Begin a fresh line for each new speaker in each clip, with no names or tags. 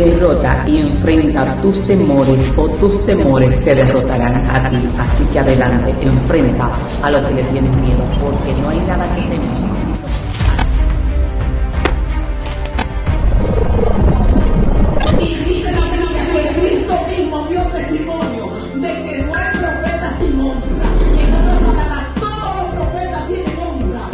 derrota y enfrenta tus temores o tus temores te derrotarán a ti. Así que adelante, enfrenta a lo que le tienes miedo, porque no hay nada que temer.
Y dice la Biblia que Cristo mismo dio testimonio de que no hay profeta sin honra. En otras palabras, todos los profetas tienen honra.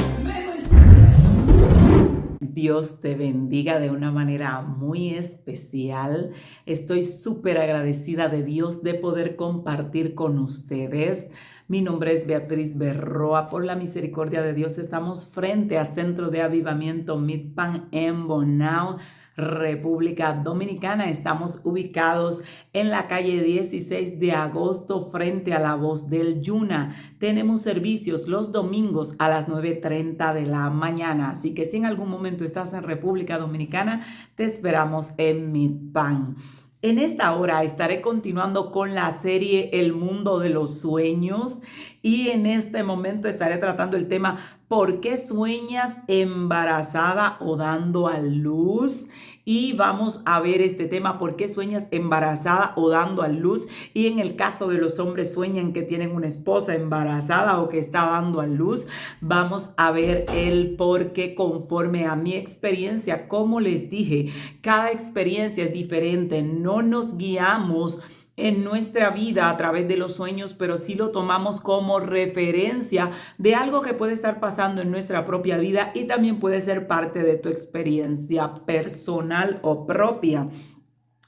Dios te bendiga de una manera muy especial. Estoy súper agradecida de Dios de poder compartir con ustedes. Mi nombre es Beatriz Berroa. Por la misericordia de Dios estamos frente a Centro de Avivamiento Midpan en Bonao, República Dominicana. Estamos ubicados en la calle 16 de agosto frente a la Voz del Yuna. Tenemos servicios los domingos a las 9:30 de la mañana. Así que si en algún momento estás en República Dominicana, te esperamos en Midpan. En esta hora estaré continuando con la serie El Mundo de los Sueños y en este momento estaré tratando el tema ¿por qué sueñas embarazada o dando a luz? Y vamos a ver este tema, ¿por qué sueñas embarazada o dando a luz? Y en el caso de los hombres sueñan que tienen una esposa embarazada o que está dando a luz. Vamos a ver el por qué conforme a mi experiencia. Como les dije, cada experiencia es diferente. No nos guiamos en nuestra vida a través de los sueños, pero sí lo tomamos como referencia de algo que puede estar pasando en nuestra propia vida y también puede ser parte de tu experiencia personal o propia.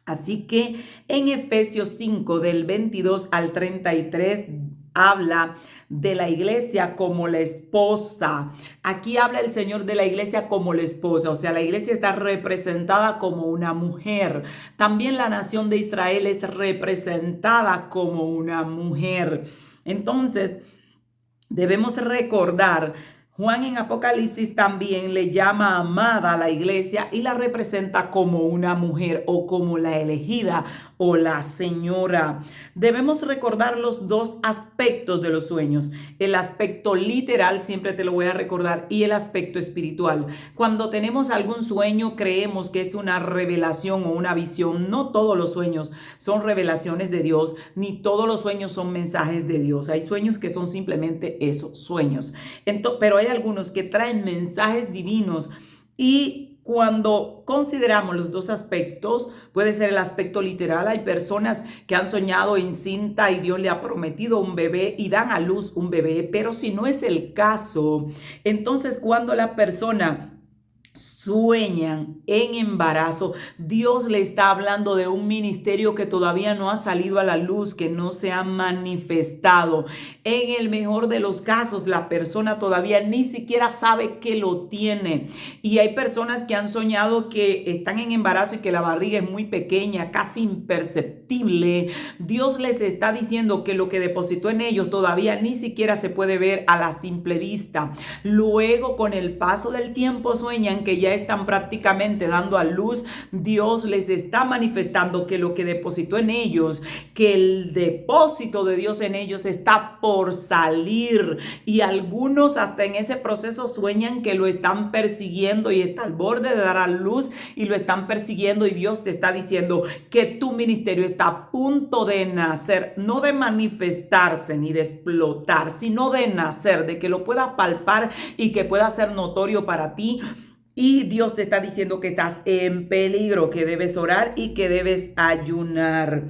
Así que en Efesios 5 del 22 al 33 habla de la iglesia como la esposa. Aquí habla el Señor de la iglesia como la esposa, o sea, la iglesia está representada como una mujer. También la nación de Israel es representada como una mujer. Entonces, debemos recordar, Juan en Apocalipsis también le llama amada a la iglesia y la representa como una mujer o como la elegida o la señora. Debemos recordar los dos aspectos de los sueños. El aspecto literal, siempre te lo voy a recordar, y el aspecto espiritual. Cuando tenemos algún sueño, creemos que es una revelación o una visión. No todos los sueños son revelaciones de Dios, ni todos los sueños son mensajes de Dios. Hay sueños que son simplemente eso, sueños. Pero hay algunos que traen mensajes divinos y cuando consideramos los dos aspectos, puede ser el aspecto literal. Hay personas que han soñado encinta y Dios le ha prometido un bebé y dan a luz un bebé, pero si no es el caso, entonces cuando la persona sueñan en embarazo, Dios le está hablando de un ministerio que todavía no ha salido a la luz, que no se ha manifestado. En el mejor de los casos, la persona todavía ni siquiera sabe que lo tiene. Y hay personas que han soñado que están en embarazo y que la barriga es muy pequeña, casi imperceptible. Dios les está diciendo que lo que depositó en ellos todavía ni siquiera se puede ver a la simple vista. Luego, con el paso del tiempo, sueñan que ya están prácticamente dando a luz. Dios les está manifestando que lo que depositó en ellos, que el depósito de Dios en ellos está por salir, y algunos hasta en ese proceso sueñan que lo están persiguiendo y está al borde de dar a luz y lo están persiguiendo, y Dios te está diciendo que tu ministerio está a punto de nacer, no de manifestarse ni de explotar, sino de nacer, de que lo puedas palpar y que pueda ser notorio para ti. Y Dios te está diciendo que estás en peligro, que debes orar y que debes ayunar.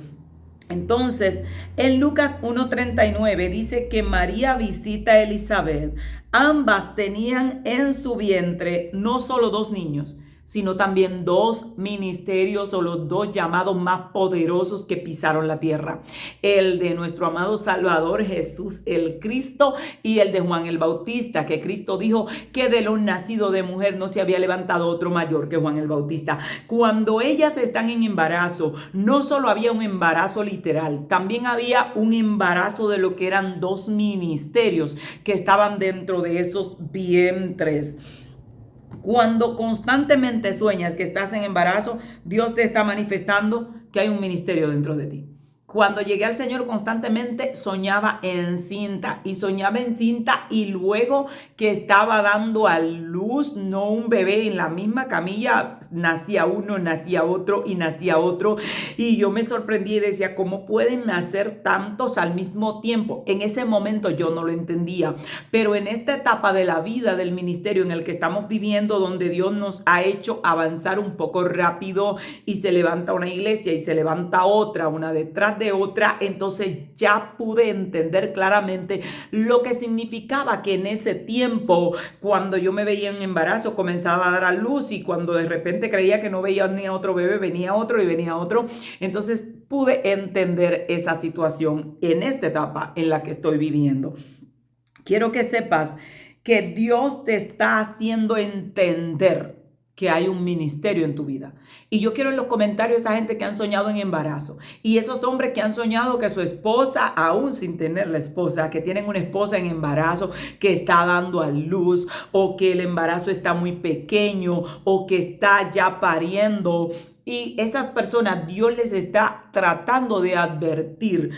Entonces, en Lucas 1:39 dice que María visita a Elizabeth. Ambas tenían en su vientre no solo dos niños, sino también dos ministerios o los dos llamados más poderosos que pisaron la tierra. El de nuestro amado Salvador Jesús el Cristo y el de Juan el Bautista, que Cristo dijo que de lo nacido de mujer no se había levantado otro mayor que Juan el Bautista. Cuando ellas están en embarazo, no solo había un embarazo literal, también había un embarazo de lo que eran dos ministerios que estaban dentro de esos vientres. Cuando constantemente sueñas que estás en embarazo, Dios te está manifestando que hay un ministerio dentro de ti. Cuando llegué al Señor constantemente soñaba encinta y luego que estaba dando a luz, no un bebé en la misma camilla, nacía uno, nacía otro y nacía otro. Y yo me sorprendí y decía, ¿cómo pueden nacer tantos al mismo tiempo? En ese momento yo no lo entendía, pero en esta etapa de la vida del ministerio en el que estamos viviendo, donde Dios nos ha hecho avanzar un poco rápido y se levanta una iglesia y se levanta otra, una detrás de otra, entonces ya pude entender claramente lo que significaba que en ese tiempo, cuando yo me veía en embarazo, comenzaba a dar a luz, y cuando de repente creía que no veía ni a otro bebé, venía otro y venía otro. Entonces pude entender esa situación en esta etapa en la que estoy viviendo. Quiero que sepas que Dios te está haciendo entender que hay un ministerio en tu vida. Y yo quiero en los comentarios esa gente que han soñado en embarazo y esos hombres que han soñado que su esposa, aún sin tener la esposa, que tienen una esposa en embarazo que está dando a luz, o que el embarazo está muy pequeño, o que está ya pariendo. Y esas personas Dios les está tratando de advertir.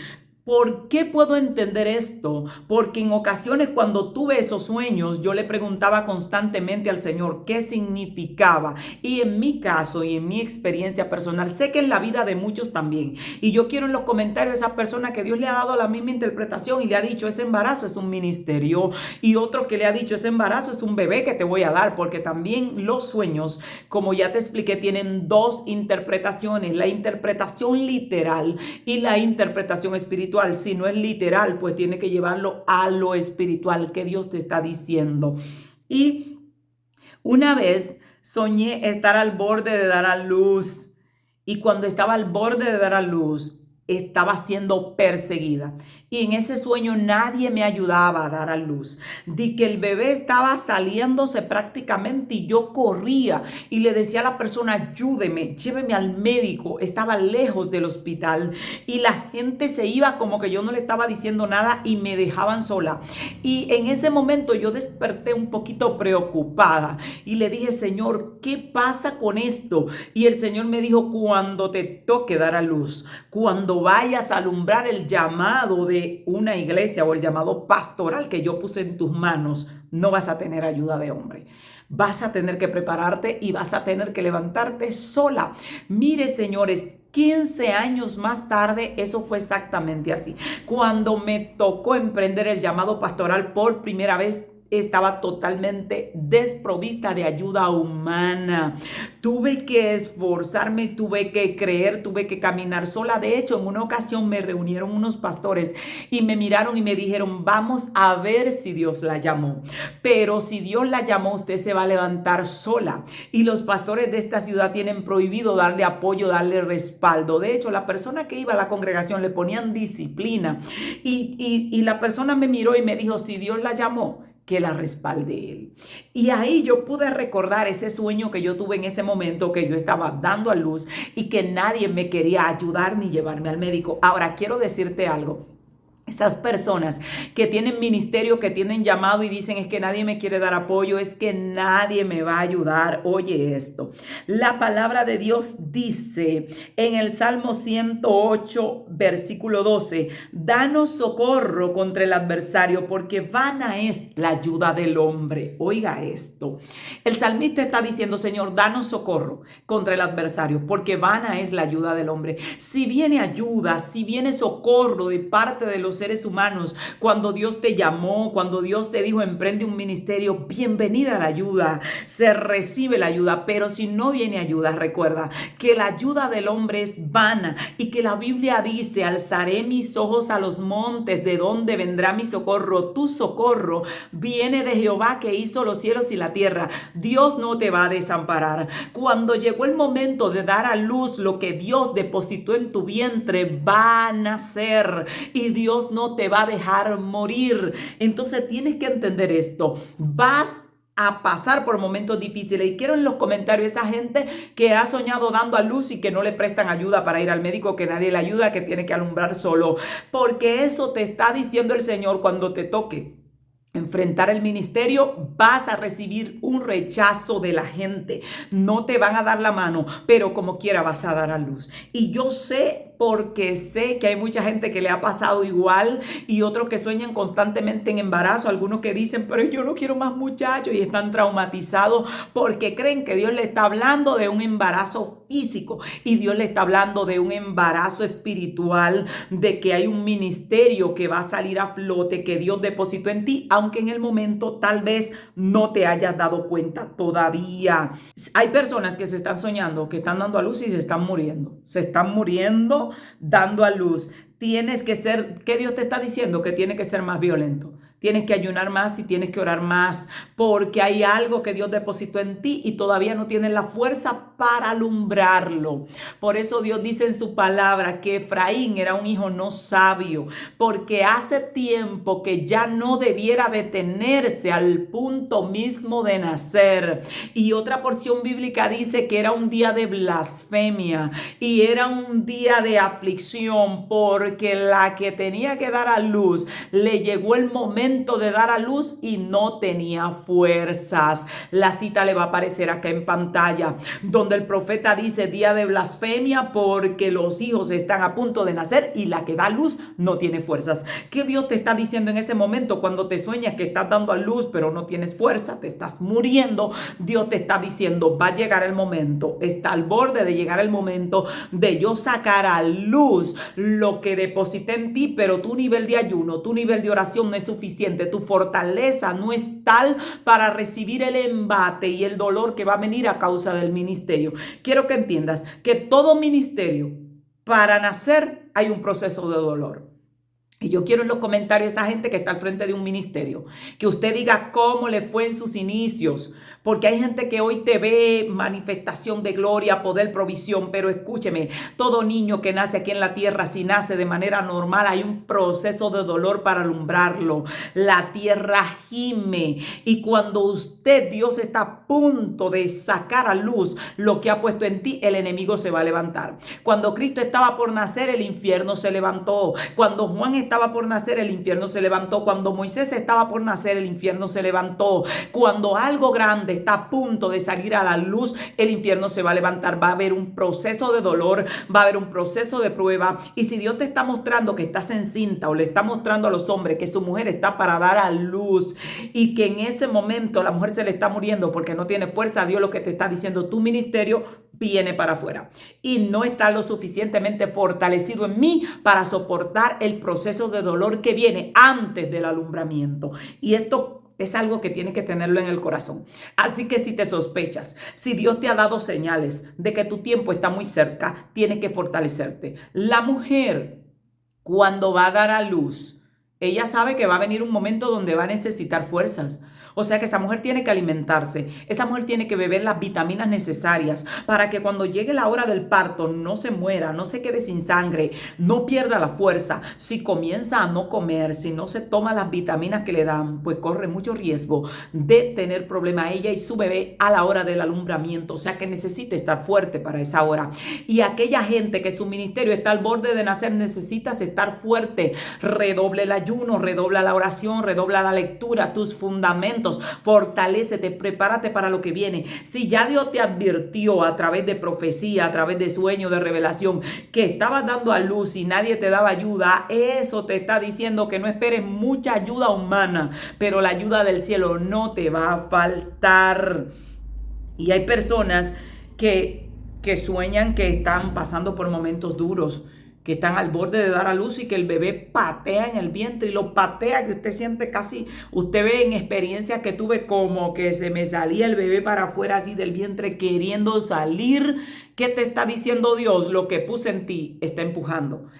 ¿Por qué puedo entender esto? Porque en ocasiones cuando tuve esos sueños, yo le preguntaba constantemente al Señor qué significaba. Y en mi caso y en mi experiencia personal, sé que en la vida de muchos también. Y yo quiero en los comentarios a esa persona que Dios le ha dado la misma interpretación y le ha dicho, ese embarazo es un ministerio. Y otro que le ha dicho, ese embarazo es un bebé que te voy a dar. Porque también los sueños, como ya te expliqué, tienen dos interpretaciones. La interpretación literal y la interpretación espiritual. Si no es literal, pues tiene que llevarlo a lo espiritual que Dios te está diciendo. Y una vez soñé estar al borde de dar a luz, y cuando estaba al borde de dar a luz, estaba siendo perseguida. Y en ese sueño nadie me ayudaba a dar a luz. Di que el bebé estaba saliéndose prácticamente y yo corría y le decía a la persona, ayúdeme, lléveme al médico. Estaba lejos del hospital y la gente se iba como que yo no le estaba diciendo nada y me dejaban sola. Y en ese momento yo desperté un poquito preocupada y le dije, Señor, ¿qué pasa con esto? Y el Señor me dijo, cuando te toque dar a luz, cuando vayas a alumbrar el llamado de una iglesia o el llamado pastoral que yo puse en tus manos, no vas a tener ayuda de hombre. Vas a tener que prepararte y vas a tener que levantarte sola. Mire, señores, 15 años más tarde, eso fue exactamente así. Cuando me tocó emprender el llamado pastoral por primera vez, estaba totalmente desprovista de ayuda humana. Tuve que esforzarme, tuve que creer, tuve que caminar sola. De hecho, en una ocasión me reunieron unos pastores y me miraron y me dijeron, vamos a ver si Dios la llamó. Pero si Dios la llamó, usted se va a levantar sola. Y los pastores de esta ciudad tienen prohibido darle apoyo, darle respaldo. De hecho, la persona que iba a la congregación le ponían disciplina. Y la persona me miró y me dijo, si Dios la llamó, que la respalde él. Y ahí yo pude recordar ese sueño que yo tuve en ese momento, que yo estaba dando a luz y que nadie me quería ayudar ni llevarme al médico. Ahora, quiero decirte algo. Esas personas que tienen ministerio, que tienen llamado y dicen, es que nadie me quiere dar apoyo, es que nadie me va a ayudar. Oye esto, la palabra de Dios dice en el Salmo 108, versículo 12, danos socorro contra el adversario, porque vana es la ayuda del hombre. Oiga esto, el salmista está diciendo, Señor, danos socorro contra el adversario, porque vana es la ayuda del hombre. Si viene ayuda, si viene socorro de parte de los seres humanos, cuando Dios te llamó, cuando Dios te dijo emprende un ministerio, bienvenida a la ayuda, se recibe la ayuda. Pero si no viene ayuda, recuerda que la ayuda del hombre es vana y que la Biblia dice, alzaré mis ojos a los montes, ¿de dónde vendrá mi socorro? Tu socorro viene de Jehová, que hizo los cielos y la tierra. Dios no te va a desamparar. Cuando llegó el momento de dar a luz, lo que Dios depositó en tu vientre va a nacer y Dios no te va a dejar morir. Entonces tienes que entender esto. Vas a pasar por momentos difíciles. Y quiero en los comentarios esa gente que ha soñado dando a luz y que no le prestan ayuda para ir al médico, que nadie le ayuda, que tiene que alumbrar solo. Porque eso te está diciendo el Señor cuando te toque enfrentar el ministerio, vas a recibir un rechazo de la gente. No te van a dar la mano, pero como quiera vas a dar a luz. Y yo sé, porque sé que hay mucha gente que le ha pasado igual y otros que sueñan constantemente en embarazo, algunos que dicen, pero yo no quiero más muchachos y están traumatizados porque creen que Dios le está hablando de un embarazo físico y Dios le está hablando de un embarazo espiritual, de que hay un ministerio que va a salir a flote, que Dios depositó en ti, aunque en el momento tal vez no te hayas dado cuenta todavía. Hay personas que se están soñando, que están dando a luz y se están muriendo dando a luz. Tienes que ser, ¿qué Dios te está diciendo? Que tienes que ser más violento. Tienes que ayunar más y tienes que orar más, porque hay algo que Dios depositó en ti y todavía no tienes la fuerza para alumbrarlo. Por eso Dios dice en su palabra que Efraín era un hijo no sabio, porque hace tiempo que ya no debiera detenerse al punto mismo de nacer. Y otra porción bíblica dice que era un día de blasfemia y era un día de aflicción, porque la que tenía que dar a luz le llegó el momento de dar a luz y no tenía fuerzas. La cita le va a aparecer acá en pantalla, donde el profeta dice día de blasfemia porque los hijos están a punto de nacer y la que da luz no tiene fuerzas. ¿Qué Dios te está diciendo en ese momento cuando te sueñas que estás dando a luz pero no tienes fuerza, te estás muriendo? Dios te está diciendo, va a llegar el momento, está al borde de llegar el momento de yo sacar a luz lo que deposité en ti, pero tu nivel de ayuno, tu nivel de oración no es suficiente. Tu fortaleza no es tal para recibir el embate y el dolor que va a venir a causa del ministerio. Quiero que entiendas que todo ministerio, para nacer hay un proceso de dolor. Y yo quiero en los comentarios esa gente que está al frente de un ministerio, que usted diga cómo le fue en sus inicios, porque hay gente que hoy te ve manifestación de gloria, poder, provisión, pero escúcheme, todo niño que nace aquí en la tierra, si nace de manera normal, hay un proceso de dolor para alumbrarlo. La tierra gime y cuando usted, Dios está a punto de sacar a luz lo que ha puesto en ti, el enemigo se va a levantar. Cuando Cristo estaba por nacer, el infierno se levantó. Cuando Juan estaba por nacer, el infierno se levantó. Cuando Moisés estaba por nacer, el infierno se levantó. Cuando algo grande está a punto de salir a la luz, el infierno se va a levantar. Va a haber un proceso de dolor, va a haber un proceso de prueba. Y si Dios te está mostrando que estás encinta o le está mostrando a los hombres que su mujer está para dar a luz y que en ese momento la mujer se le está muriendo porque no tiene fuerza, Dios lo que te está diciendo, tu ministerio viene para afuera y no está lo suficientemente fortalecido en mí para soportar el proceso de dolor que viene antes del alumbramiento. Y esto es algo que tienes que tenerlo en el corazón. Así que si te sospechas, si Dios te ha dado señales de que tu tiempo está muy cerca, tienes que fortalecerte. La mujer, cuando va a dar a luz, ella sabe que va a venir un momento donde va a necesitar fuerzas. O sea que esa mujer tiene que alimentarse, esa mujer tiene que beber las vitaminas necesarias para que cuando llegue la hora del parto no se muera, no se quede sin sangre, no pierda la fuerza. Si comienza a no comer, si no se toma las vitaminas que le dan, pues corre mucho riesgo de tener problema ella y su bebé a la hora del alumbramiento. O sea que necesita estar fuerte para esa hora. Y aquella gente que su ministerio está al borde de nacer, necesitas estar fuerte. Redoble el ayuno, redobla la oración, redobla la lectura, tus fundamentos. Fortalécete, prepárate para lo que viene. Si ya Dios te advirtió a través de profecía, a través de sueño, de revelación, que estabas dando a luz y nadie te daba ayuda, eso te está diciendo que no esperes mucha ayuda humana, pero la ayuda del cielo no te va a faltar. Y hay personas que sueñan que están pasando por momentos duros, que están al borde de dar a luz y que el bebé patea en el vientre y lo patea, que usted siente casi, usted ve en experiencias que tuve como que se me salía el bebé para afuera así del vientre queriendo salir. ¿Qué te está diciendo Dios? Lo que puse en ti está empujando,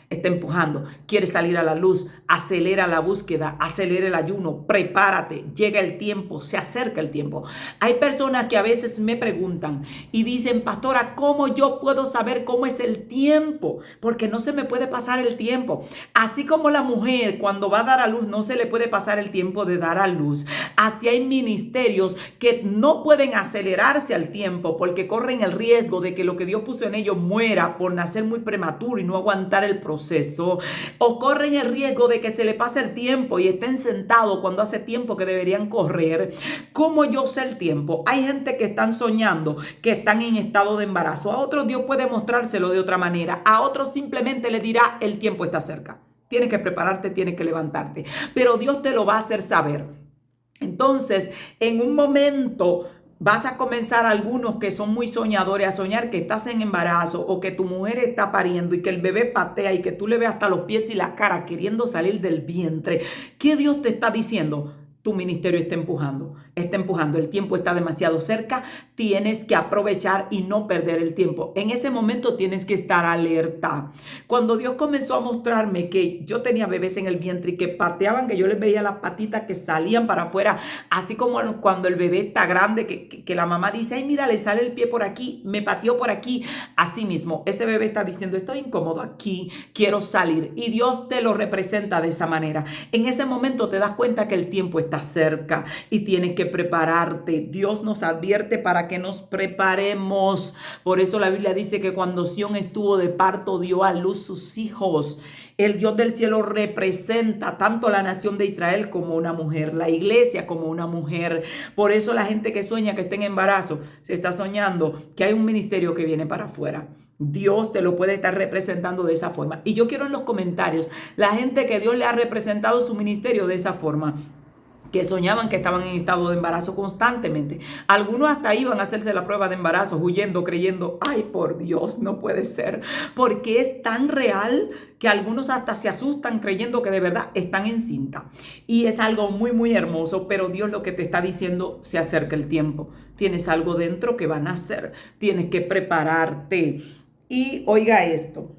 quiere salir a la luz, acelera la búsqueda, acelera el ayuno, prepárate, llega el tiempo, se acerca el tiempo. Hay personas que a veces me preguntan y dicen, pastora, ¿cómo yo puedo saber cómo es el tiempo? Porque no se me puede pasar el tiempo. Así como la mujer cuando va a dar a luz no se le puede pasar el tiempo de dar a luz, así hay ministerios que no pueden acelerarse al tiempo porque corren el riesgo de que lo que Dios puso en ellos muera por nacer muy prematuro y no aguantar el proceso, o corren el riesgo de que se le pase el tiempo y estén sentados cuando hace tiempo que deberían correr. ¿Cómo yo sé el tiempo? Hay gente que están soñando que están en estado de embarazo. A otros Dios puede mostrárselo de otra manera. A otros simplemente le dirá: el tiempo está cerca. Tienes que prepararte, tienes que levantarte. Pero Dios te lo va a hacer saber. Entonces, en un momento vas a comenzar, algunos que son muy soñadores, a soñar que estás en embarazo o que tu mujer está pariendo y que el bebé patea y que tú le ves hasta los pies y la cara queriendo salir del vientre. ¿Qué Dios te está diciendo? Tu ministerio está empujando, el tiempo está demasiado cerca, tienes que aprovechar y no perder el tiempo. En ese momento tienes que estar alerta. Cuando Dios comenzó a mostrarme que yo tenía bebés en el vientre y que pateaban, que yo les veía las patitas que salían para afuera, así como cuando el bebé está grande, que la mamá dice: ay, mira, le sale el pie por aquí, me pateó por aquí. Así mismo, ese bebé está diciendo: estoy incómodo aquí, quiero salir. Y Dios te lo representa de esa manera. En ese momento te das cuenta que el tiempo está cerca y tienes que prepararte. Dios nos advierte para que nos preparemos. Por eso la Biblia dice que cuando Sión estuvo de parto, dio a luz sus hijos. El Dios del cielo representa tanto a la nación de Israel como una mujer, la iglesia como una mujer. Por eso la gente que sueña que está en embarazo, se está soñando que hay un ministerio que viene para afuera. Dios te lo puede estar representando de esa forma. Y yo quiero en los comentarios la gente que Dios le ha representado su ministerio de esa forma, que soñaban que estaban en estado de embarazo constantemente. Algunos hasta iban a hacerse la prueba de embarazo, huyendo, creyendo: ay, por Dios, no puede ser, porque es tan real que algunos hasta se asustan creyendo que de verdad están encinta. Y es algo muy, muy hermoso, pero Dios lo que te está diciendo: se acerca el tiempo. Tienes algo dentro que va a nacer, tienes que prepararte. Y oiga esto,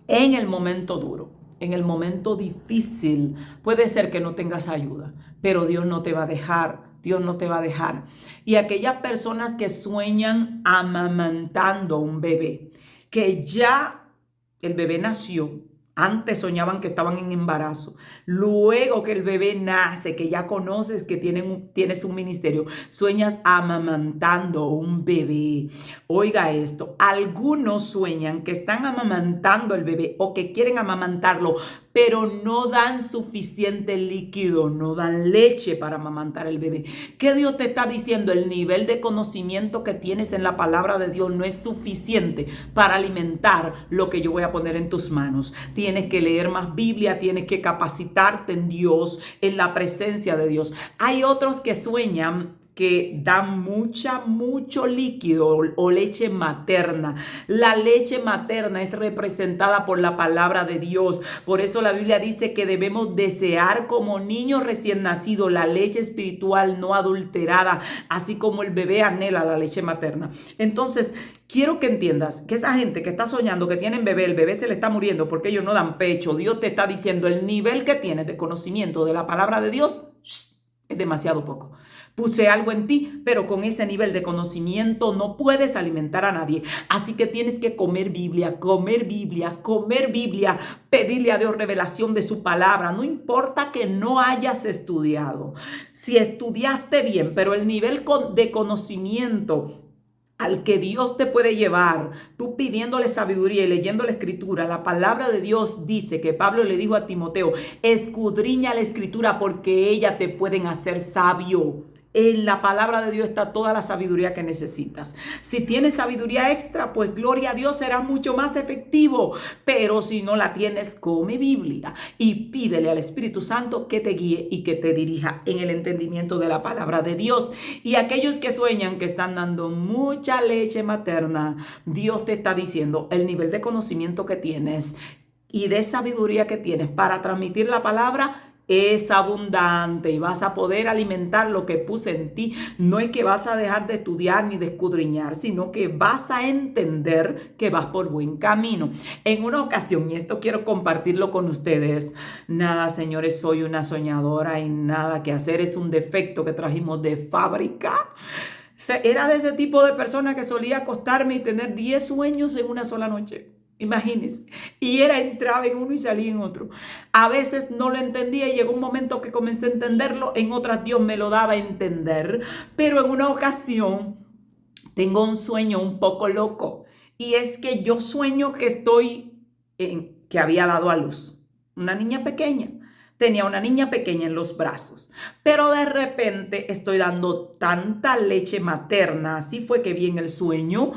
en el momento duro, en el momento difícil, puede ser que no tengas ayuda, pero Dios no te va a dejar. Dios no te va a dejar. Y aquellas personas que sueñan amamantando un bebé, que ya el bebé nació, antes soñaban que estaban en embarazo, luego que el bebé nace, que ya conoces que tienes un ministerio, sueñas amamantando un bebé. Oiga esto, algunos sueñan que están amamantando el bebé o que quieren amamantarlo, pero no dan suficiente líquido, no dan leche para amamantar el bebé. ¿Qué Dios te está diciendo? El nivel de conocimiento que tienes en la palabra de Dios no es suficiente para alimentar lo que yo voy a poner en tus manos. Tienes que leer más Biblia, tienes que capacitarte en Dios, en la presencia de Dios. Hay otros que sueñan que dan mucho líquido o leche materna. La leche materna es representada por la palabra de Dios. Por eso la Biblia dice que debemos desear como niños recién nacidos la leche espiritual no adulterada, así como el bebé anhela la leche materna. Entonces, quiero que entiendas que esa gente que está soñando que tienen bebé, el bebé se le está muriendo porque ellos no dan pecho. Dios te está diciendo: el nivel que tienes de conocimiento de la palabra de Dios es demasiado poco. Puse algo en ti, pero con ese nivel de conocimiento no puedes alimentar a nadie. Así que tienes que comer Biblia, pedirle a Dios revelación de su palabra. No importa que no hayas estudiado. Si estudiaste bien, pero el nivel de conocimiento al que Dios te puede llevar, tú pidiéndole sabiduría y leyendo la escritura, la palabra de Dios dice que Pablo le dijo a Timoteo: escudriña la escritura porque ella te pueden hacer sabio. En la palabra de Dios está toda la sabiduría que necesitas. Si tienes sabiduría extra, pues gloria a Dios, será mucho más efectivo. Pero si no la tienes, come Biblia y pídele al Espíritu Santo que te guíe y que te dirija en el entendimiento de la palabra de Dios. Y aquellos que sueñan que están dando mucha leche materna, Dios te está diciendo: el nivel de conocimiento que tienes y de sabiduría que tienes para transmitir la palabra es abundante y vas a poder alimentar lo que puse en ti. No es que vas a dejar de estudiar ni de escudriñar, sino que vas a entender que vas por buen camino. En una ocasión, y esto quiero compartirlo con ustedes: nada, señores, soy una soñadora y nada que hacer, es un defecto que trajimos de fábrica. Era de ese tipo de persona que solía acostarme y tener 10 sueños en una sola noche. Imagínense. Y entraba en uno y salía en otro. A veces no lo entendía y llegó un momento que comencé a entenderlo. En otras Dios me lo daba a entender. Pero en una ocasión tengo un sueño un poco loco. Y es que yo sueño que que había dado a luz. Una niña pequeña. Tenía una niña pequeña en los brazos. Pero de repente estoy dando tanta leche materna. Así fue que vi en el sueño,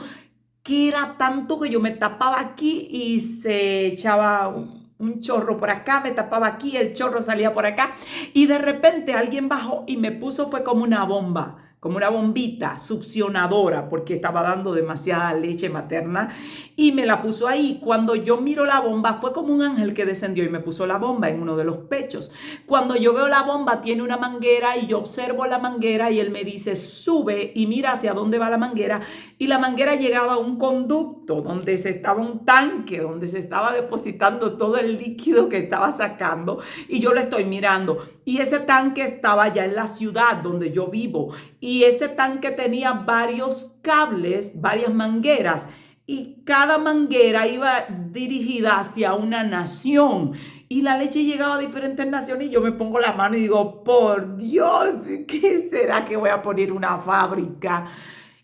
que era tanto que yo me tapaba aquí y se echaba un chorro por acá, me tapaba aquí, el chorro salía por acá y de repente alguien bajó y me puso, fue como una bomba, como una bombita succionadora porque estaba dando demasiada leche materna y me la puso ahí. Cuando yo miro la bomba, fue como un ángel que descendió y me puso la bomba en uno de los pechos. Cuando yo veo la bomba, tiene una manguera y yo observo la manguera y él me dice, sube y mira hacia dónde va la manguera. Y la manguera llegaba a un conducto donde estaba un tanque, donde se estaba depositando todo el líquido que estaba sacando y yo lo estoy mirando. Y ese tanque estaba ya en la ciudad donde yo vivo y ese tanque tenía varios cables, varias mangueras. Y cada manguera iba dirigida hacia una nación. Y la leche llegaba a diferentes naciones y yo me pongo la mano y digo, por Dios, ¿qué será que voy a poner una fábrica?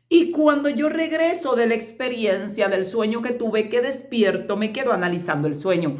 Y cuando yo regreso de la experiencia del sueño que tuve, que despierto, me quedo analizando el sueño.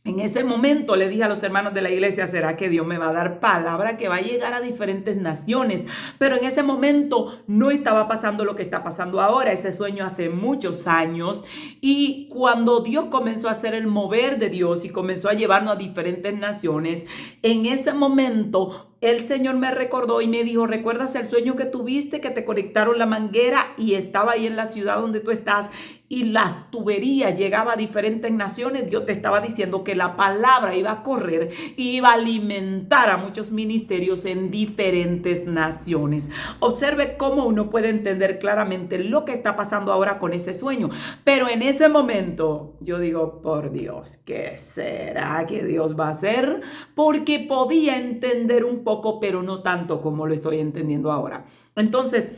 En ese momento le dije a los hermanos de la iglesia, ¿será que Dios me va a dar palabra que va a llegar a diferentes naciones? Pero en ese momento no estaba pasando lo que está pasando ahora, ese sueño hace muchos años. Y cuando Dios comenzó a hacer el mover de Dios y comenzó a llevarnos a diferentes naciones, en ese momento el Señor me recordó y me dijo, ¿recuerdas el sueño que tuviste, que te conectaron la manguera y estaba ahí en la ciudad donde tú estás y las tuberías llegaban a diferentes naciones? Dios te estaba diciendo que la palabra iba a correr y iba a alimentar a muchos ministerios en diferentes naciones. Observe cómo uno puede entender claramente lo que está pasando ahora con ese sueño. Pero en ese momento yo digo, por Dios, ¿qué será que Dios va a hacer? Porque podía entender un poco, pero no tanto como lo estoy entendiendo ahora. Entonces,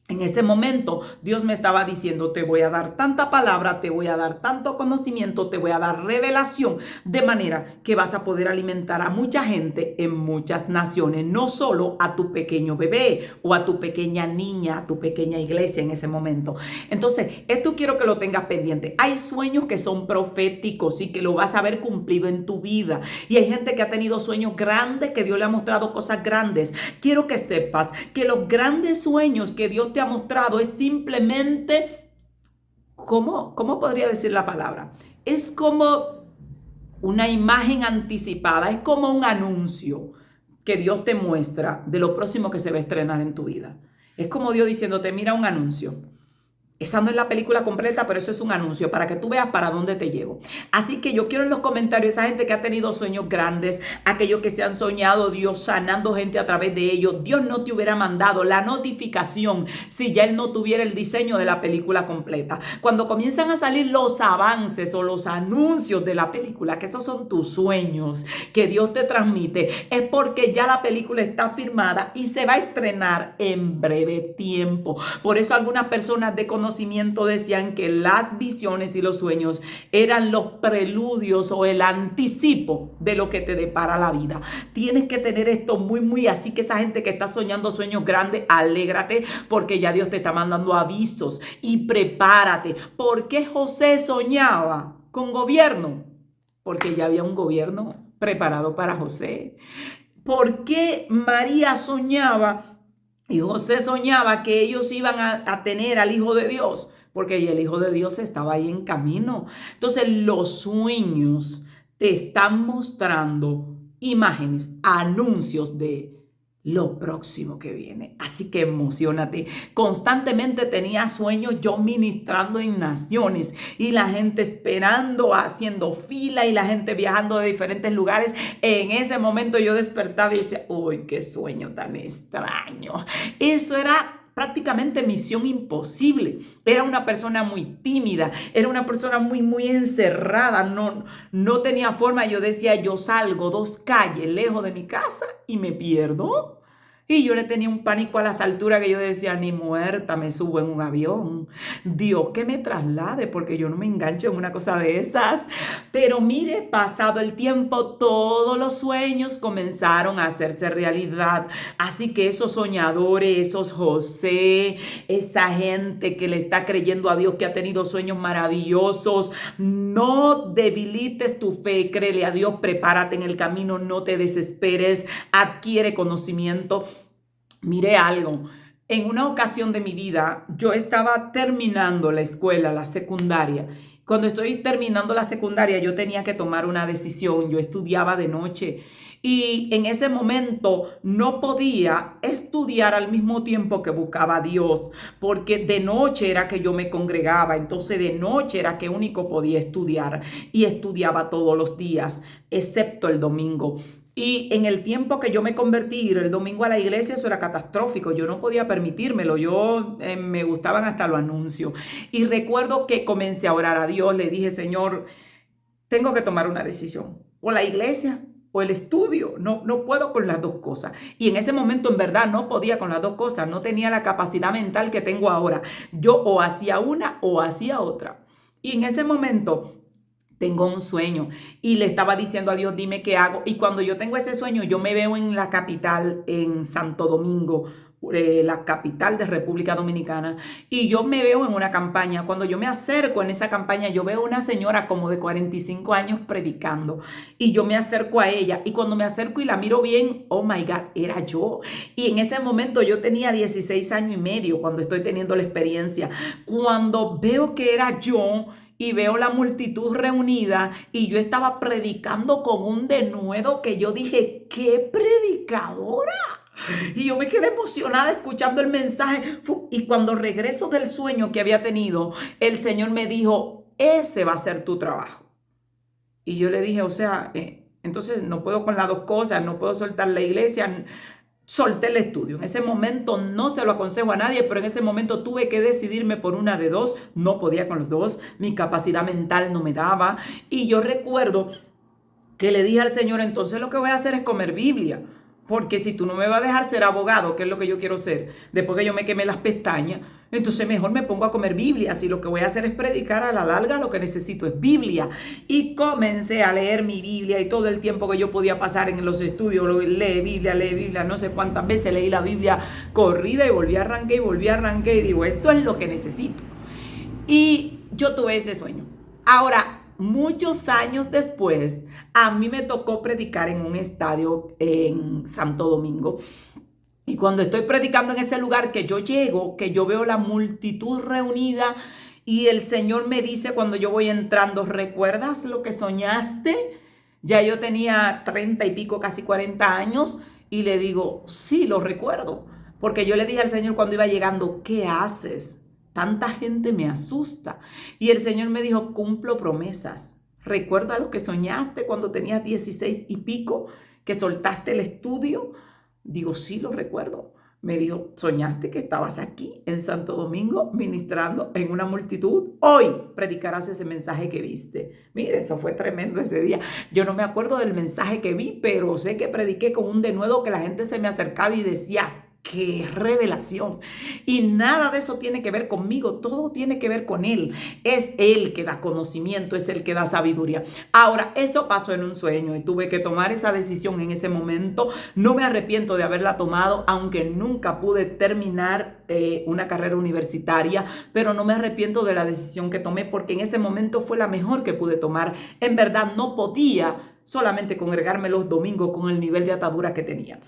en ese momento Dios me estaba diciendo, te voy a dar tanta palabra, te voy a dar tanto conocimiento, te voy a dar revelación, de manera que vas a poder alimentar a mucha gente en muchas naciones, no solo a tu pequeño bebé o a tu pequeña niña, a tu pequeña iglesia en ese momento. Entonces, esto quiero que lo tengas pendiente. Hay sueños que son proféticos y que lo vas a ver cumplido en tu vida. Y hay gente que ha tenido sueños grandes, que Dios le ha mostrado cosas grandes. Quiero que sepas que los grandes sueños que Dios te ha mostrado es simplemente, ¿cómo podría decir la palabra? Es como una imagen anticipada, es como un anuncio que Dios te muestra de lo próximo que se va a estrenar en tu vida. Es como Dios diciéndote, mira un anuncio. Esa no es la película completa, pero eso es un anuncio para que tú veas para dónde te llevo. Así que yo quiero en los comentarios esa gente que ha tenido sueños grandes, aquellos que se han soñado Dios sanando gente a través de ellos. Dios no te hubiera mandado la notificación si ya Él no tuviera el diseño de la película completa. Cuando comienzan a salir los avances o los anuncios de la película, que esos son tus sueños que Dios te transmite, es porque ya la película está firmada y se va a estrenar en breve tiempo. Por eso algunas personas de conocimiento decían que las visiones y los sueños eran los preludios o el anticipo de lo que te depara la vida. Tienes que tener esto muy así, que esa gente que está soñando sueños grandes, alégrate porque ya Dios te está mandando avisos y prepárate. ¿Por qué José soñaba con gobierno? Porque ya había un gobierno preparado para José. ¿Por qué María soñaba y José soñaba que ellos iban a tener al Hijo de Dios? Porque el Hijo de Dios estaba ahí en camino. Entonces los sueños te están mostrando imágenes, anuncios de lo próximo que viene. Así que emocionate. Constantemente tenía sueños yo ministrando en naciones y la gente esperando, haciendo fila y la gente viajando de diferentes lugares. En ese momento yo despertaba y decía, uy, qué sueño tan extraño. Eso era prácticamente misión imposible. Era una persona muy tímida, era una persona muy encerrada, no tenía forma. Yo decía, yo salgo 2 calles lejos de mi casa y me pierdo. Y yo le tenía un pánico a las alturas que yo decía, ni muerta me subo en un avión. Dios que me traslade, porque yo no me engancho en una cosa de esas. Pero mire, pasado el tiempo, todos los sueños comenzaron a hacerse realidad. Así que esos soñadores, esos José, esa gente que le está creyendo a Dios, que ha tenido sueños maravillosos, no debilites tu fe, créele a Dios, prepárate en el camino, no te desesperes, adquiere conocimiento. Mire algo, en una ocasión de mi vida yo estaba terminando la escuela, la secundaria. Cuando estoy terminando la secundaria yo tenía que tomar una decisión, yo estudiaba de noche y en ese momento no podía estudiar al mismo tiempo que buscaba a Dios, porque de noche era que yo me congregaba, entonces de noche era que único podía estudiar y estudiaba todos los días, excepto el domingo. Y en el tiempo que yo me convertí, ir el domingo a la iglesia, eso era catastrófico. Yo no podía permitírmelo. Me gustaban hasta los anuncios. Y recuerdo que comencé a orar a Dios. Le dije, Señor, tengo que tomar una decisión. O la iglesia o el estudio. No puedo con las dos cosas. Y en ese momento, en verdad, no podía con las dos cosas. No tenía la capacidad mental que tengo ahora. Yo o hacía una o hacía otra. Y en ese momento tengo un sueño y le estaba diciendo a Dios, dime qué hago. Y cuando yo tengo ese sueño, yo me veo en la capital, en Santo Domingo, la capital de República Dominicana, y yo me veo en una campaña. Cuando yo me acerco en esa campaña, yo veo una señora como de 45 años predicando, y yo me acerco a ella, y cuando me acerco y la miro bien, oh my God, era yo. Y en ese momento yo tenía 16 años y medio cuando estoy teniendo la experiencia. Cuando veo que era yo, y veo la multitud reunida y yo estaba predicando con un denuedo que yo dije, ¡qué predicadora! Y yo me quedé emocionada escuchando el mensaje. Y cuando regreso del sueño que había tenido, el Señor me dijo, ese va a ser tu trabajo. Y yo le dije, o sea, entonces no puedo con las dos cosas, no puedo soltar la iglesia. Solté el estudio. En ese momento no se lo aconsejo a nadie, pero en ese momento tuve que decidirme por una de dos. No podía con los dos. Mi capacidad mental no me daba. Y yo recuerdo que le dije al Señor, entonces lo que voy a hacer es comer Biblia. Porque si tú no me vas a dejar ser abogado, que es lo que yo quiero ser, después que yo me quemé las pestañas, entonces mejor me pongo a comer Biblia. Si lo que voy a hacer es predicar, a la larga lo que necesito es Biblia. Y comencé a leer mi Biblia y todo el tiempo que yo podía pasar en los estudios, leí Biblia, no sé cuántas veces leí la Biblia corrida y volví a arranqué y digo, esto es lo que necesito. Y yo tuve ese sueño. Ahora, muchos años después, a mí me tocó predicar en un estadio en Santo Domingo. Y cuando estoy predicando en ese lugar que yo llego, que yo veo la multitud reunida y el Señor me dice cuando yo voy entrando, ¿recuerdas lo que soñaste? Ya yo tenía 30 y pico, casi 40 años y le digo, sí, lo recuerdo. Porque yo le dije al Señor cuando iba llegando, ¿qué haces? Tanta gente me asusta. Y el Señor me dijo, cumplo promesas. ¿Recuerda lo que soñaste cuando tenías 16 y pico? ¿Que soltaste el estudio? Digo, sí, lo recuerdo. Me dijo, ¿soñaste que estabas aquí en Santo Domingo ministrando en una multitud? Hoy predicarás ese mensaje que viste. Mire, eso fue tremendo ese día. Yo no me acuerdo del mensaje que vi, pero sé que prediqué con un denuedo que la gente se me acercaba y decía, ¡qué revelación! Y nada de eso tiene que ver conmigo, todo tiene que ver con Él. Es Él que da conocimiento, es Él que da sabiduría. Ahora, eso pasó en un sueño y tuve que tomar esa decisión en ese momento. No me arrepiento de haberla tomado, aunque nunca pude terminar una carrera universitaria, pero no me arrepiento de la decisión que tomé porque en ese momento fue la mejor que pude tomar. En verdad, no podía solamente congregarme los domingos con el nivel de atadura que tenía.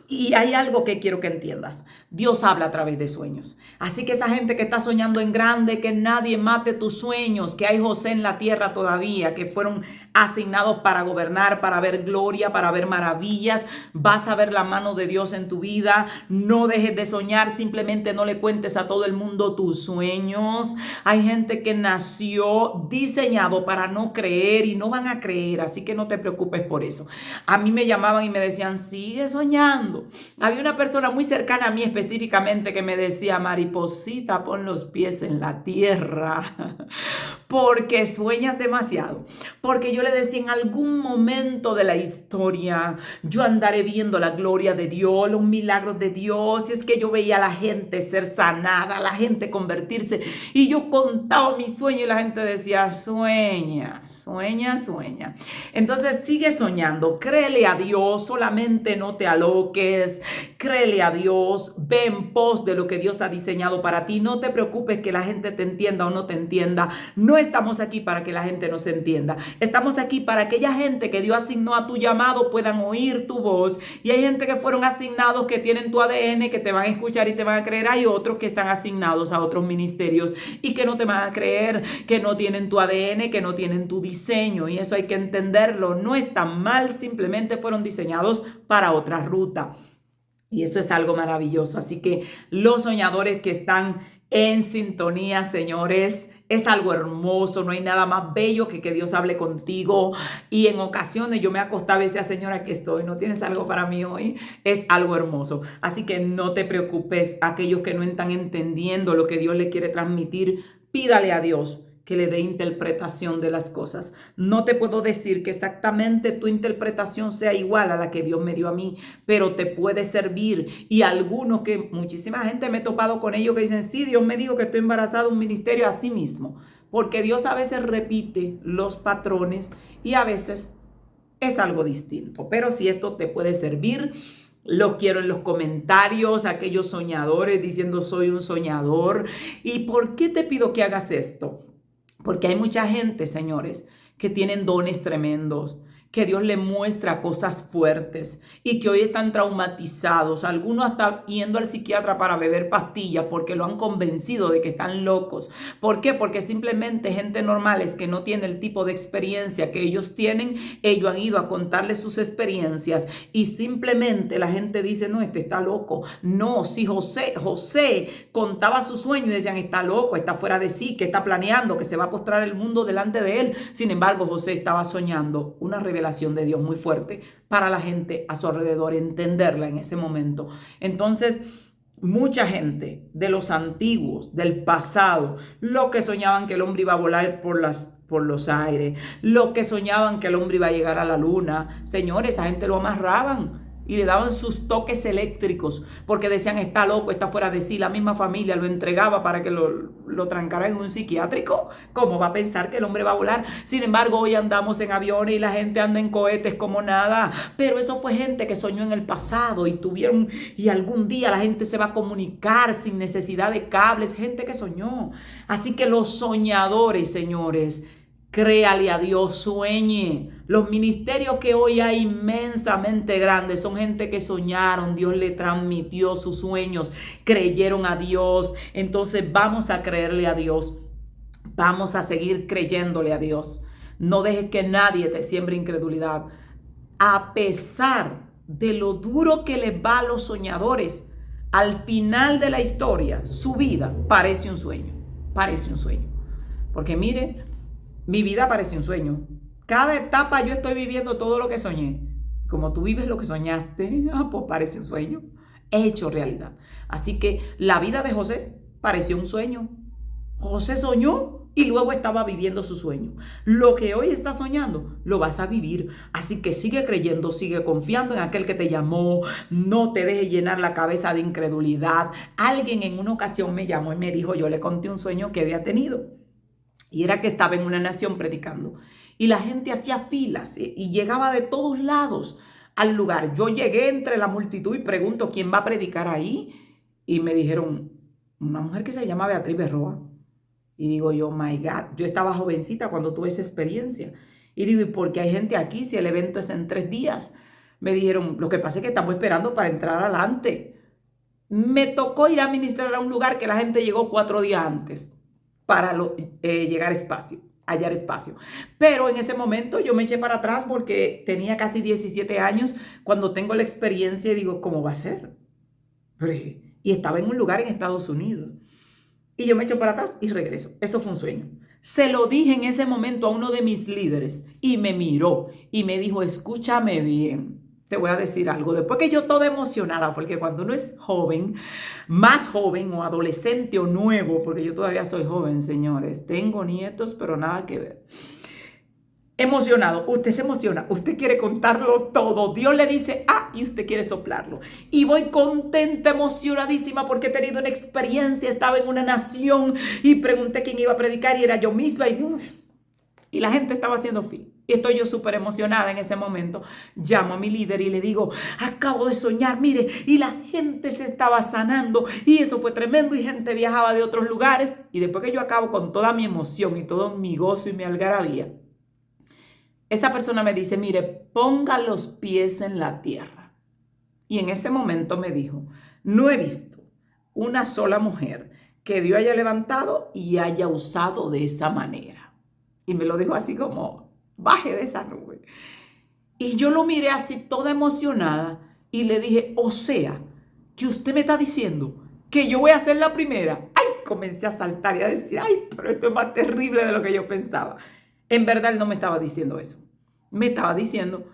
Y hay algo que quiero que entiendas. Dios habla a través de sueños. Así que esa gente que está soñando en grande, que nadie mate tus sueños, que hay José en la tierra todavía, que fueron asignados para gobernar, para ver gloria, para ver maravillas. Vas a ver la mano de Dios en tu vida. No dejes de soñar, simplemente no le cuentes a todo el mundo tus sueños. Hay gente que nació diseñado para no creer y no van a creer, así que no te preocupes por eso. A mí me llamaban y me decían, sigue soñando. soñando. Había una persona muy cercana a mí específicamente que me decía, mariposita, pon los pies en la tierra, porque sueñas demasiado. Porque yo le decía, en algún momento de la historia, yo andaré viendo la gloria de Dios, los milagros de Dios. Y es que yo veía a la gente ser sanada, a la gente convertirse. Y yo contaba mi sueño y la gente decía, sueña, sueña, sueña. Entonces sigue soñando, créele a Dios, solamente no te aloques, créele a Dios, ve en pos de lo que Dios ha diseñado para ti. No te preocupes que la gente te entienda o no te entienda. No estamos aquí para que la gente nos entienda. Estamos aquí para que aquella gente que Dios asignó a tu llamado puedan oír tu voz. Y hay gente que fueron asignados, que tienen tu ADN, que te van a escuchar y te van a creer. Hay otros que están asignados a otros ministerios y que no te van a creer, que no tienen tu ADN, que no tienen tu diseño. Y eso hay que entenderlo. No está mal, simplemente fueron diseñados para otra ruta. Y eso es algo maravilloso. Así que los soñadores que están en sintonía, señores, es algo hermoso. No hay nada más bello que Dios hable contigo. Y en ocasiones yo me acostaba y decía, Señor, aquí estoy, ¿no tienes algo para mí hoy? Es algo hermoso. Así que no te preocupes. Aquellos que no están entendiendo lo que Dios le quiere transmitir, pídale a Dios que le dé interpretación de las cosas. No te puedo decir que exactamente tu interpretación sea igual a la que Dios me dio a mí, pero te puede servir. Y algunos que, muchísima gente me he topado con ellos que dicen, sí, Dios me dijo que estoy embarazada de un ministerio, así mismo. Porque Dios a veces repite los patrones y a veces es algo distinto. Pero si esto te puede servir, los quiero en los comentarios, aquellos soñadores diciendo soy un soñador. ¿Y por qué te pido que hagas esto? Porque hay mucha gente, señores, que tienen dones tremendos, que Dios le muestra cosas fuertes y que hoy están traumatizados. Algunos hasta yendo al psiquiatra para beber pastillas porque lo han convencido de que están locos. ¿Por qué? Porque simplemente gente normales que no tiene el tipo de experiencia que ellos tienen, ellos han ido a contarles sus experiencias y simplemente la gente dice, no, este está loco. No, si José contaba su sueño y decían, está loco, está fuera de sí, que está planeando, que se va a postrar el mundo delante de él. Sin embargo, José estaba soñando una revelación de Dios muy fuerte para la gente a su alrededor, entenderla en ese momento. Entonces, mucha gente de los antiguos, del pasado, los que soñaban que el hombre iba a volar por los aires, los que soñaban que el hombre iba a llegar a la luna, señores, esa gente lo amarraban y le daban sus toques eléctricos porque decían, está loco, está fuera de sí. La misma familia lo entregaba para que lo trancaran en un psiquiátrico. ¿Cómo va a pensar que el hombre va a volar? Sin embargo, hoy andamos en aviones y la gente anda en cohetes como nada. Pero eso fue gente que soñó en el pasado y algún día la gente se va a comunicar sin necesidad de cables. Gente que soñó. Así que los soñadores, señores, créale a Dios, sueñe. Los ministerios que hoy hay inmensamente grandes son gente que soñaron, Dios le transmitió sus sueños, creyeron a Dios. Entonces vamos a creerle a Dios, vamos a seguir creyéndole a Dios. No dejes que nadie te siembre incredulidad. A pesar de lo duro que les va a los soñadores, al final de la historia, su vida parece un sueño, parece un sueño. Porque mire, mi vida parece un sueño. Cada etapa yo estoy viviendo todo lo que soñé. Como tú vives lo que soñaste, pues parece un sueño hecho realidad. Así que la vida de José pareció un sueño. José soñó y luego estaba viviendo su sueño. Lo que hoy estás soñando, lo vas a vivir. Así que sigue creyendo, sigue confiando en aquel que te llamó. No te dejes llenar la cabeza de incredulidad. Alguien en una ocasión me llamó y me dijo, yo le conté un sueño que había tenido. Y era que estaba en una nación predicando. Y la gente hacía filas y llegaba de todos lados al lugar. Yo llegué entre la multitud y pregunto, ¿quién va a predicar ahí? Y me dijeron, una mujer que se llama Beatriz Berroa. Y digo yo, my God, yo estaba jovencita cuando tuve esa experiencia. Y digo, ¿y por qué hay gente aquí si el evento es en 3 días? Me dijeron, lo que pasa es que estamos esperando para entrar adelante. Me tocó ir a ministrar a un lugar que la gente llegó 4 días antes para hallar espacio. Pero en ese momento yo me eché para atrás porque tenía casi 17 años cuando tengo la experiencia y digo, ¿cómo va a ser? Y estaba en un lugar en Estados Unidos. Y yo me echo para atrás y regreso. Eso fue un sueño. Se lo dije en ese momento a uno de mis líderes y me miró y me dijo, escúchame bien. te voy a decir algo. Después que yo toda emocionada, porque cuando uno es joven, más joven o adolescente o nuevo, porque yo todavía soy joven, señores, tengo nietos, pero nada que ver. Emocionado, usted se emociona, usted quiere contarlo todo, Dios le dice y usted quiere soplarlo. Y voy contenta, emocionadísima porque he tenido una experiencia, estaba en una nación y pregunté quién iba a predicar y era yo misma y la gente estaba haciendo fin. Y estoy yo súper emocionada en ese momento. Llamo a mi líder y le digo, acabo de soñar, mire, y la gente se estaba sanando y eso fue tremendo y gente viajaba de otros lugares. Y después que yo acabo con toda mi emoción y todo mi gozo y mi algarabía, esa persona me dice, mire, ponga los pies en la tierra. Y en ese momento me dijo, no he visto una sola mujer que Dios haya levantado y haya usado de esa manera. Y me lo dijo así como, baje de esa nube. Y yo lo miré así toda emocionada y le dije, o sea, que usted me está diciendo que yo voy a ser la primera. Ay, comencé a saltar y a decir, ay, pero esto es más terrible de lo que yo pensaba. En verdad él no me estaba diciendo eso. Me estaba diciendo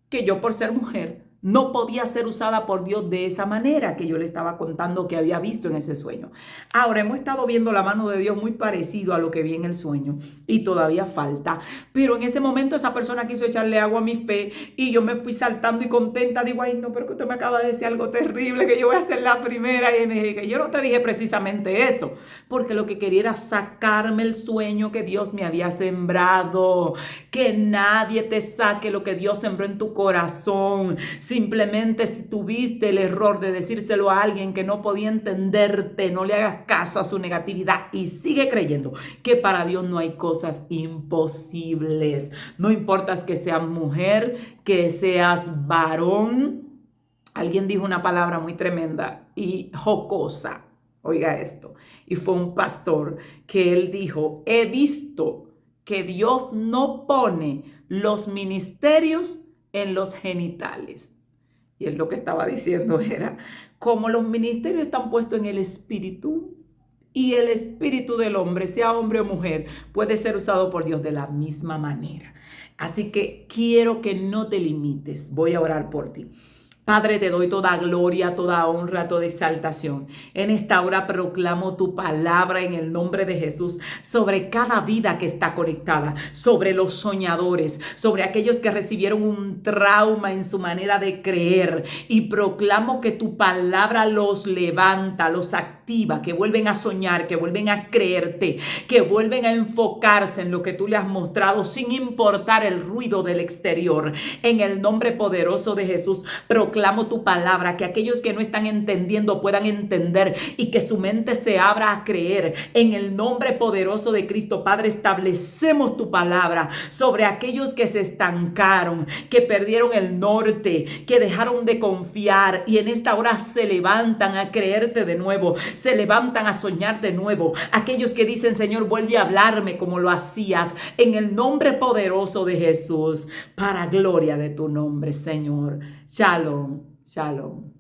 que yo por ser mujer no podía ser usada por Dios de esa manera que yo le estaba contando que había visto en ese sueño. Ahora hemos estado viendo la mano de Dios muy parecido a lo que vi en el sueño y todavía falta. Pero en ese momento esa persona quiso echarle agua a mi fe y yo me fui saltando y contenta. Digo, ay no, pero que usted me acaba de decir algo terrible, que yo voy a ser la primera. Y me dije, yo no te dije precisamente eso, porque lo que quería era sacarme el sueño que Dios me había sembrado. Que nadie te saque lo que Dios sembró en tu corazón. Simplemente si tuviste el error de decírselo a alguien que no podía entenderte, no le hagas caso a su negatividad y sigue creyendo que para Dios no hay cosas imposibles. No importa que seas mujer, que seas varón. Alguien dijo una palabra muy tremenda y jocosa. Oiga esto. Y fue un pastor que él dijo, he visto que Dios no pone los ministerios en los genitales. Y él lo que estaba diciendo era, como los ministerios están puestos en el espíritu, y el espíritu del hombre, sea hombre o mujer, puede ser usado por Dios de la misma manera. Así que quiero que no te limites. Voy a orar por ti. Padre, te doy toda gloria, toda honra, toda exaltación. En esta hora proclamo tu palabra en el nombre de Jesús sobre cada vida que está conectada, sobre los soñadores, sobre aquellos que recibieron un trauma en su manera de creer. Y proclamo que tu palabra los levanta, los activa, que vuelven a soñar, que vuelven a creerte, que vuelven a enfocarse en lo que tú le has mostrado sin importar el ruido del exterior. En el nombre poderoso de Jesús, proclamo tu palabra, que aquellos que no están entendiendo puedan entender y que su mente se abra a creer. En el nombre poderoso de Cristo, Padre, establecemos tu palabra sobre aquellos que se estancaron, que perdieron el norte, que dejaron de confiar y en esta hora se levantan a creerte de nuevo, se levantan a soñar de nuevo. Aquellos que dicen, Señor, vuelve a hablarme como lo hacías, en el nombre poderoso de Jesús, para gloria de tu nombre, Señor. Shalom, shalom.